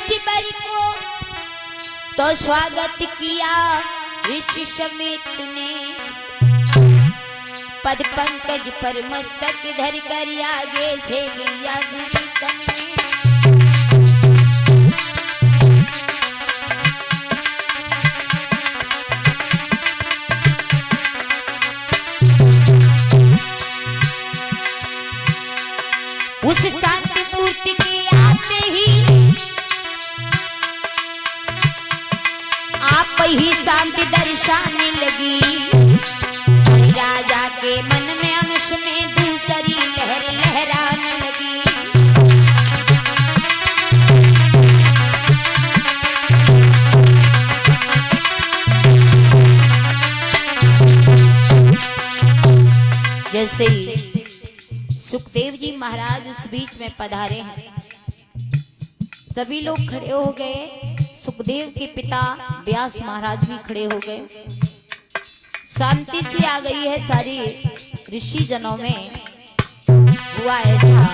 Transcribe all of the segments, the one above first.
ऋषिवर को तो स्वागत किया ऋषि समेत ने, पद पंकज पर मस्तक धर कर आगे से लिया गुरुतम ने। उस शांति मूर्ति के आते ही आप ही शांति दर्शाने लगी, राजा के मन में अंश में दूसरी लहर लहराने लगी। जैसे ही सुखदेव जी महाराज उस बीच में पधारे हैं, सभी लोग खड़े हो गए। सुखदेव के पिता व्यास महाराज भी खड़े हो गए। शांति सी आ गई है सारी ऋषि जनों में। हुआ ऐसा,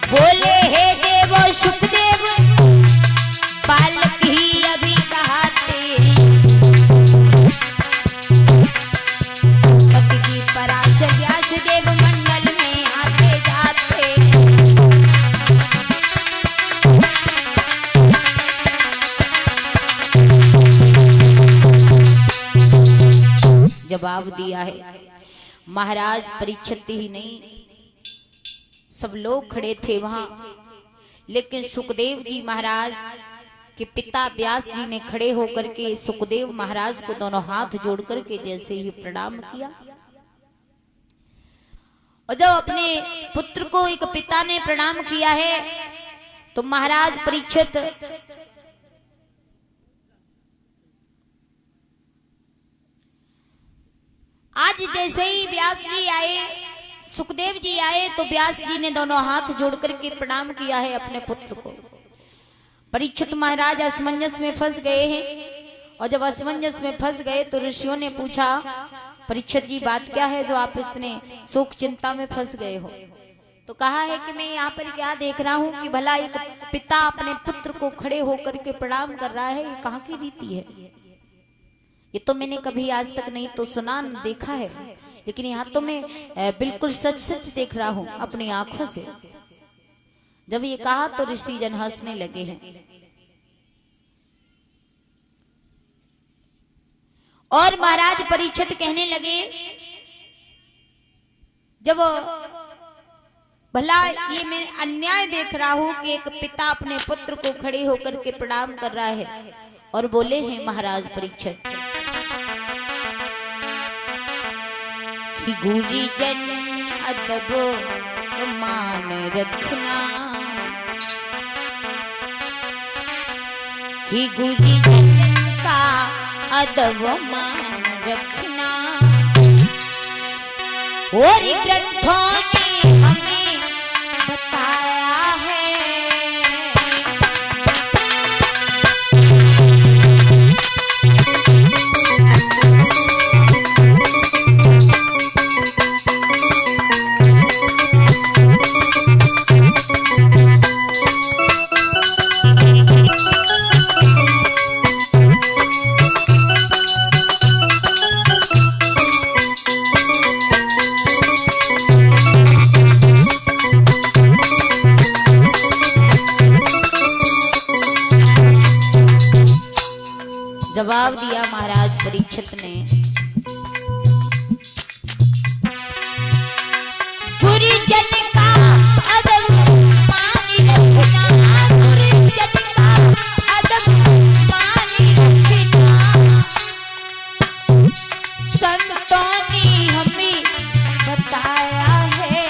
बोले हे देवो सुखदेव, बालक ही अभी कहाते पराशर व्यास देव मंडल में आते जाते। जवाब दिया है महाराज। परीक्षित ही नहीं, सब लोग खड़े थे वहां, लेकिन सुखदेव जी महाराज के पिता व्यास जी ने खड़े होकर के सुखदेव महाराज को दोनों हाथ जोड़ करके जैसे ही प्रणाम किया। और जब अपने पुत्र को एक पिता ने प्रणाम किया है तो महाराज परीक्षित आज जैसे ही व्यास जी आए, सुखदेव जी आए, तो व्यास जी ने दोनों हाथ जोड़ करके प्रणाम किया है अपने पुत्र को। परीक्षित महाराज असमंजस में फंस गए हैं, और जब असमंजस में फंस गए तो ऋषियों ने पूछा, परीक्षित जी बात क्या है जो आप इतने शोक चिंता में फंस गए हो? तो कहा है कि मैं यहाँ पर क्या देख रहा हूँ कि भला एक पिता अपने पुत्र को खड़े होकर के प्रणाम कर रहा है, ये कहाँ की रीति है? ये तो मैंने कभी आज तक नहीं तो सुना न देखा है, लेकिन यहाँ तो मैं बिल्कुल सच सच देख रहा हूँ अपनी आंखों से। जब ये कहा तो ऋषि जन हंसने लगे हैं। और महाराज परीक्षित कहने लगे, जब भला ये मैं अन्याय देख रहा हूं कि एक पिता अपने पुत्र को खड़े होकर के प्रणाम कर रहा है। और बोले हैं महाराज परीक्षित कि गुरुजन अदब मान रखना, कि गुरुजन का अदब मान रखना, और ग्रंथों ने हमें बताया है। जवाब दिया महाराज परीक्षित ने, गुरुजन का अदब मान रखना, गुरुजन का अदब मान रखना, संतों ने हमें बताया है।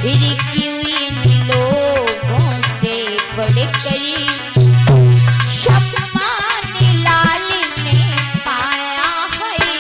फिर क्यों इन लोगों से बड़े करी सम्मान लाल ने पाया है।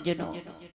भक्तजनों,